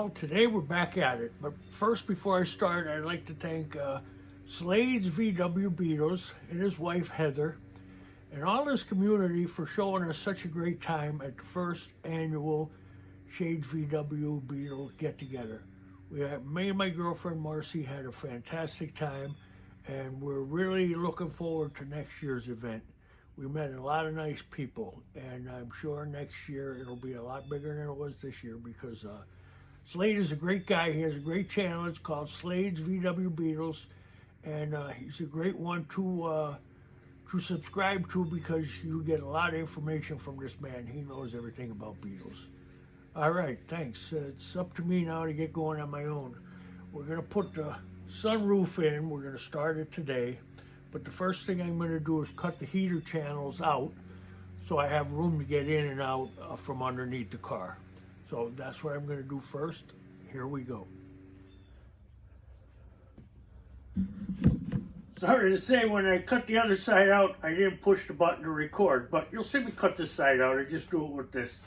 Well, today we're back at it, but first, before I start, I'd like to thank Slade's VW Beetles and his wife Heather and all this community for showing us such a great time at the first annual Shades VW Beetle get-together. Me and my girlfriend Marcy had a fantastic time, and we're really looking forward to next year's event. We met a lot of nice people, and I'm sure next year it'll be a lot bigger than it was this year because Slade is a great guy. He has a great channel. It's called Slade's VW Beetles, and he's a great one to subscribe to because you get a lot of information from this man. He knows everything about Beetles. All right, thanks. It's up to me now to get going on my own. We're going to put the sunroof in. We're going to start it today. But the first thing I'm going to do is cut the heater channels out so I have room to get in and out from underneath the car. So that's what I'm going to do first. Here we go. Sorry to say, when I cut the other side out, I didn't push the button to record, but you'll see me cut this side out. I just do it with this.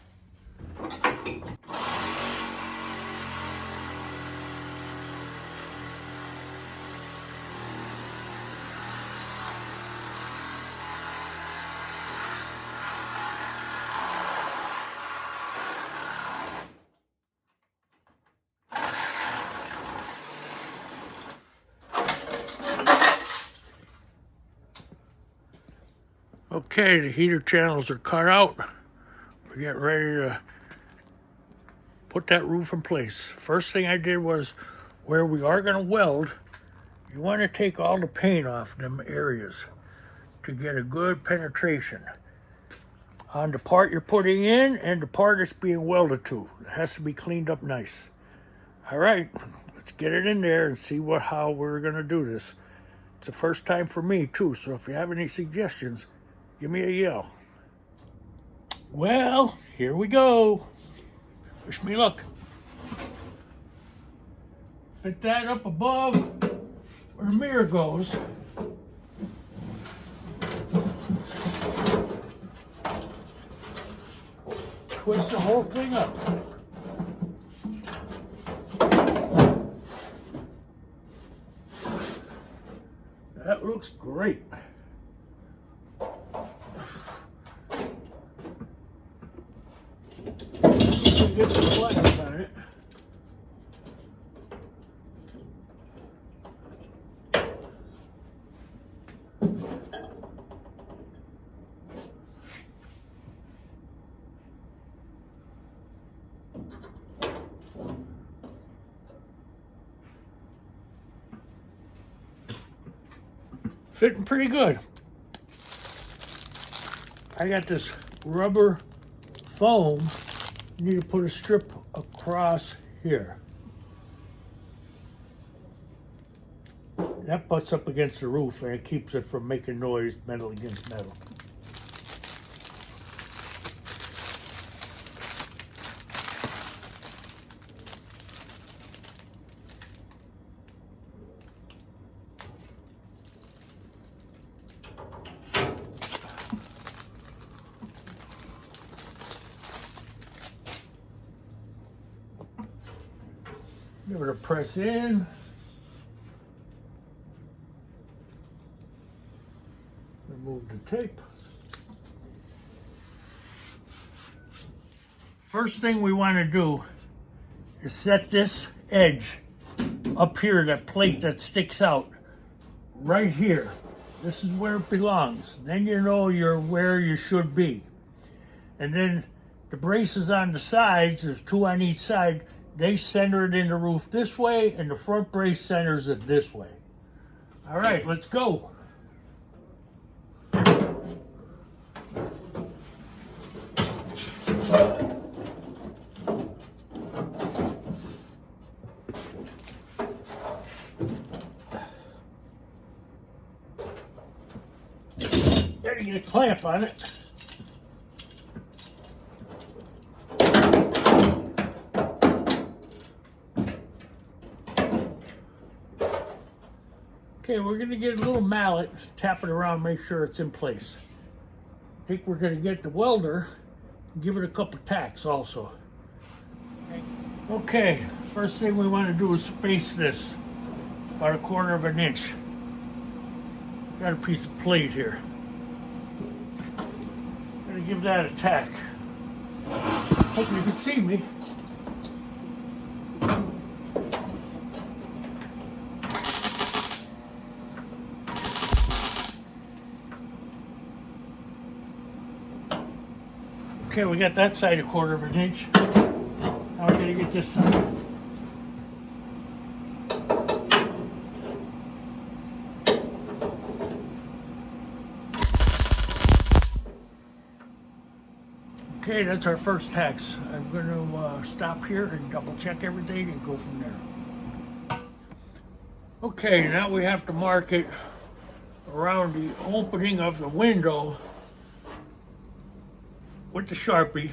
Okay, the heater channels are cut out. We're getting ready to put that roof in place. First thing I did was, where we are going to weld, you want to take all the paint off them areas to get a good penetration on the part you're putting in and the part it's being welded to. It has to be cleaned up nice. All right, let's get it in there and see how we're going to do this. It's the first time for me too, so if you have any suggestions, give me a yell. Well, here we go. Wish me luck. Fit that up above where the mirror goes. Twist the whole thing up. That looks great. Get the glass on it. Fitting pretty good. I got this rubber foam. You need to put a strip across here. That butts up against the roof and it keeps it from making noise, metal against metal. Give it a press in. Remove the tape. First thing we want to do is set this edge up here, that plate that sticks out, right here. This is where it belongs. Then you know you're where you should be. And then the braces on the sides, there's two on each side, they center it in the roof this way, and the front brace centers it this way. All right, let's go. Gotta get a clamp on it. Okay, we're going to get a little mallet, tap it around, make sure it's in place. I think we're going to get the welder and give it a couple tacks also. Okay. Okay, first thing we want to do is space this about 1/4 of an inch. Got a piece of plate here. Gonna give that a tack. Hope you can see me. Okay, we got that side 1/4 of an inch. Now we gotta get this side. Okay, that's our first tacks. I'm going to stop here and double check everything and go from there. Okay, now we have to mark it around the opening of the window with the Sharpie.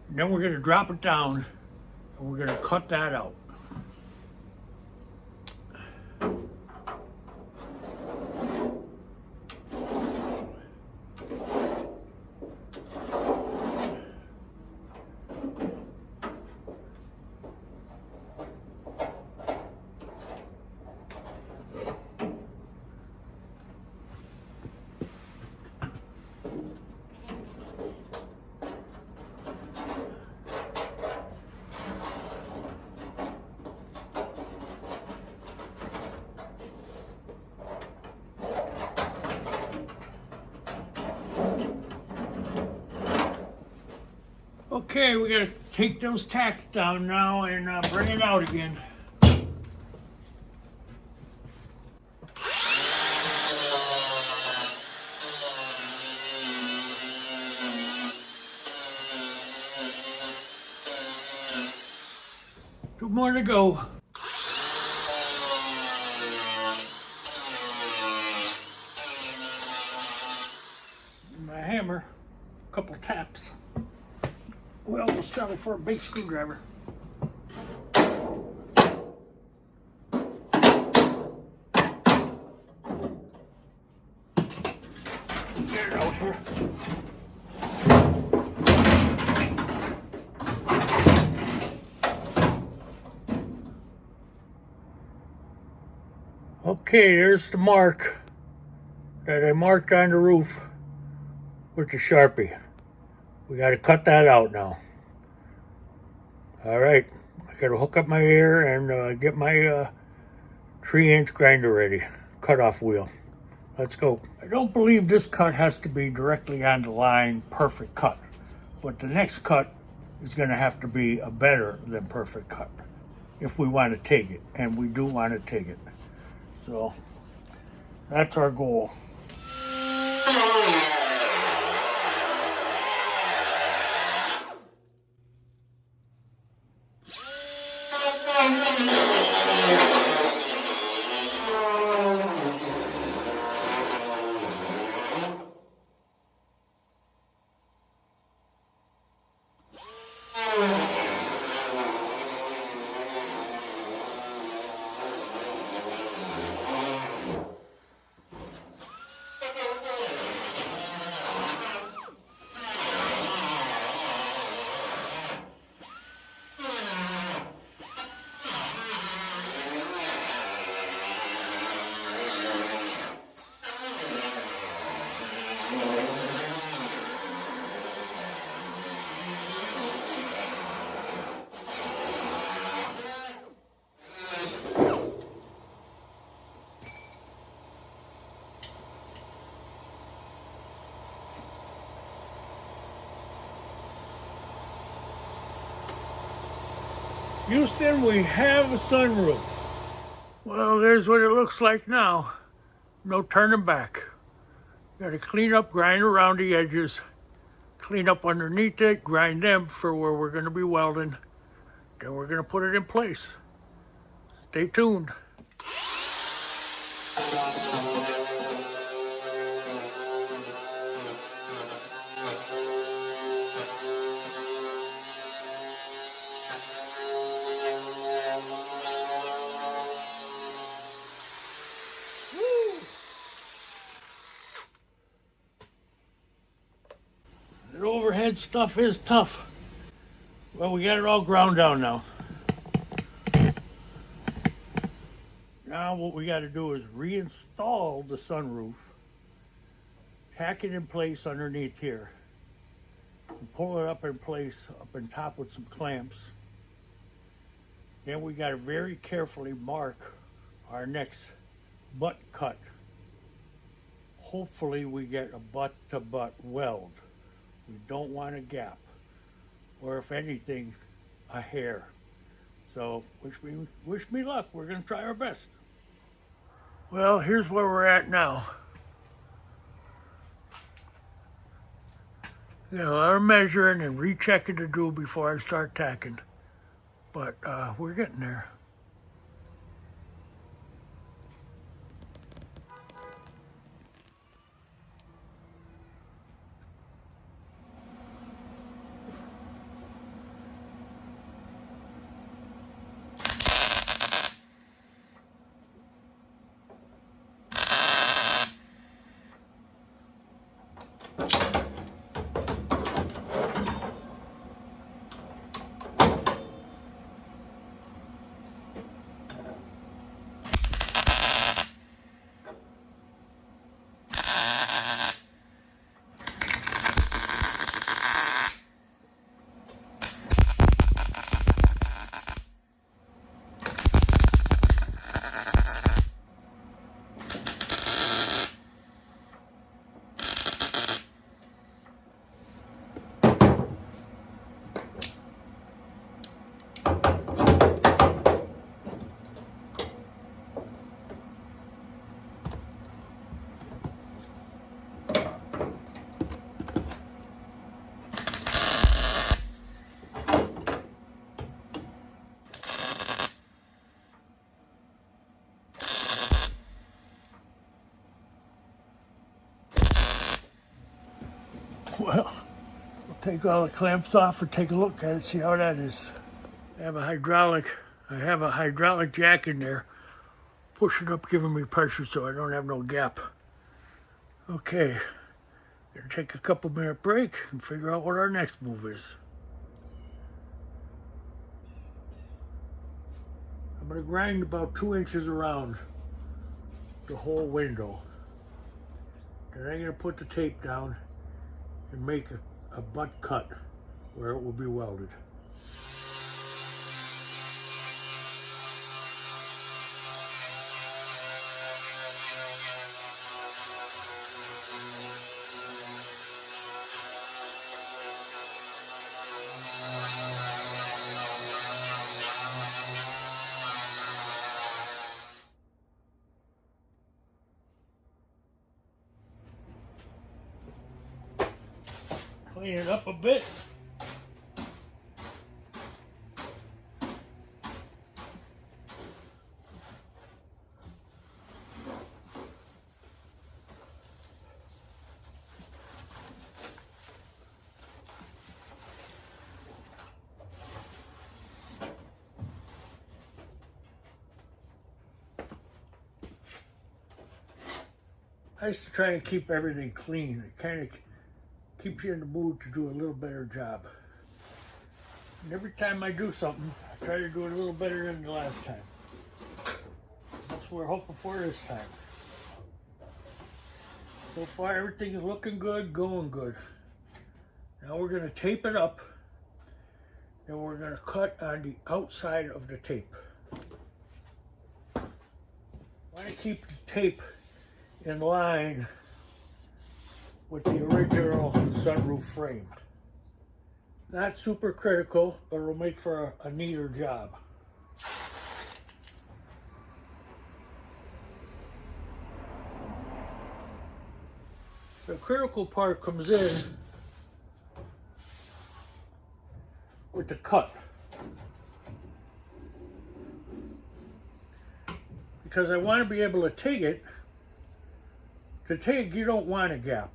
And then we're going to drop it down and we're going to cut that out. Okay, we gotta take those tacks down now and bring it out again. Two more to go. My hammer, a couple taps. We almost settled for a big screwdriver. Get it out here. Okay, there's the mark that I marked on the roof with the Sharpie. We got to cut that out now. All right, I got to hook up my air and get my 3-inch grinder ready, cutoff wheel. Let's go. I don't believe this cut has to be directly on the line, perfect cut. But the next cut is going to have to be a better than perfect cut if we want to take it, and we do want to take it. So that's our goal. Houston, we have a sunroof. Well, there's what it looks like now. No turning back. Got to clean up, grind around the edges, clean up underneath it, grind them for where we're going to be welding. Then we're going to put it in place. Stay tuned. That overhead stuff is tough. Well, we got it all ground down now. Now what we got to do is reinstall the sunroof, tack it in place underneath here, and pull it up in place up on top with some clamps. Then we got to very carefully mark our next butt cut. Hopefully we get a butt-to-butt weld. We don't want a gap, or if anything, a hair. So wish me luck. We're going to try our best. Well, here's where we're at now. Got a lot of measuring and rechecking to do before I start tacking, but we're getting there. Well, we'll take all the clamps off and take a look at it, see how that is. I have a hydraulic jack in there, pushing up, giving me pressure so I don't have no gap. Okay, gonna take a couple minute break and figure out what our next move is. I'm gonna grind about 2 inches around the whole window. Then I'm gonna put the tape down and make a butt cut where it will be welded. Clean it up a bit. I used to try and keep everything clean. It kind of keeps you in the mood to do a little better job. And every time I do something, I try to do it a little better than the last time. That's what we're hoping for this time. So far, everything is looking good, going good. Now we're going to tape it up, and we're going to cut on the outside of the tape. I want to keep the tape in line with the original sunroof frame. Not super critical, but it'll make for a neater job. The critical part comes in with the cut. Because I want to be able to take it. To take, you don't want a gap.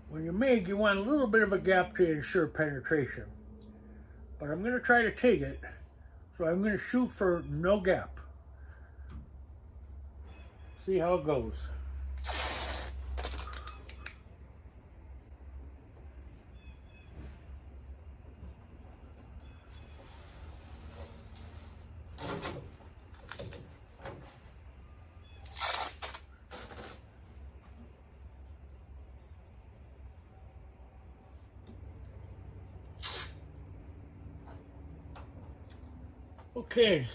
When you make, you want a little bit of a gap to ensure penetration. But I'm going to try to take it, so I'm going to shoot for no gap. See how it goes. Okay,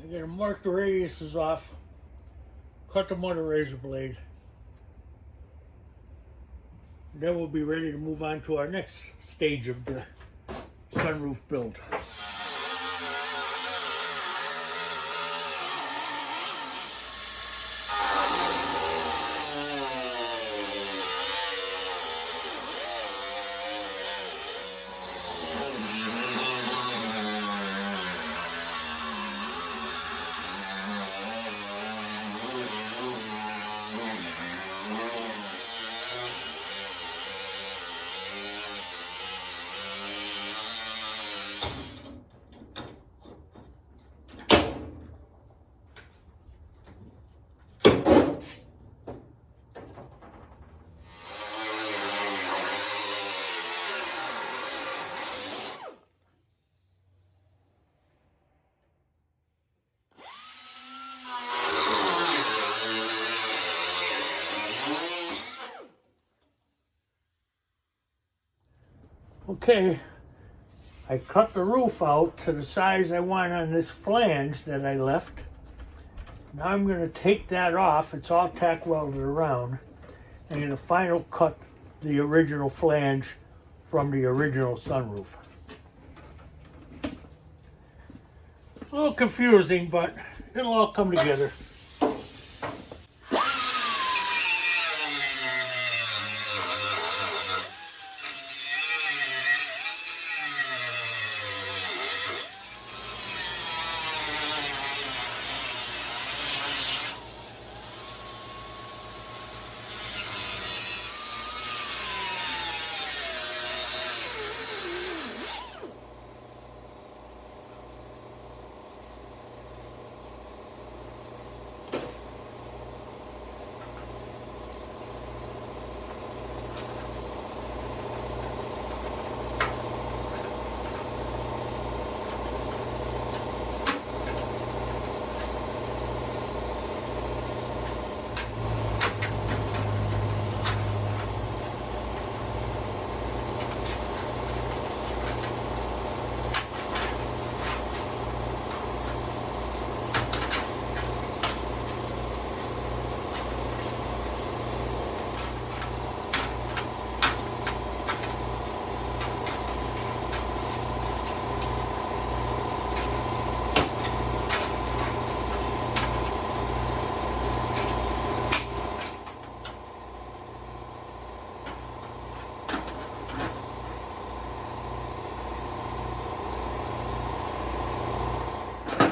I'm gonna mark the radiuses off, cut them on a razor blade. Then we'll be ready to move on to our next stage of the sunroof build. Okay, I cut the roof out to the size I want on this flange that I left. Now I'm going to take that off. It's all tack welded around. I'm going to final cut the original flange from the original sunroof. It's a little confusing, but it'll all come together.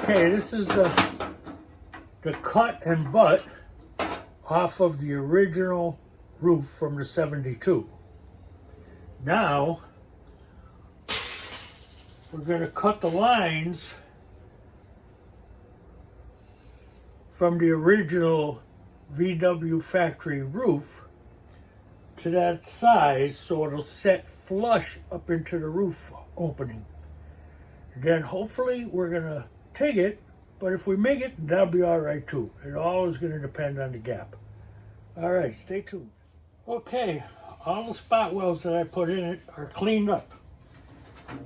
Okay, this is the cut and butt off of the original roof from the 72. Now, we're going to cut the lines from the original VW factory roof to that size so it'll set flush up into the roof opening. Then hopefully we're going to take it, but if we make it, that'll be all right too. It all is going to depend on the gap. All right, stay tuned. Okay, all the spot welds that I put in it are cleaned up.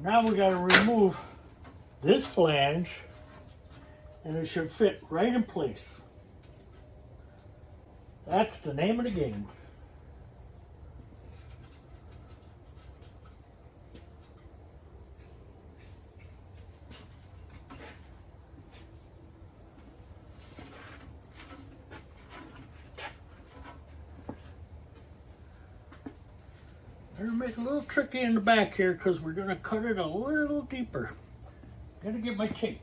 Now we got to remove this flange, and it should fit right in place. That's the name of the game. I'm going to make it a little tricky in the back here because we're going to cut it a little deeper. Got to get my tape.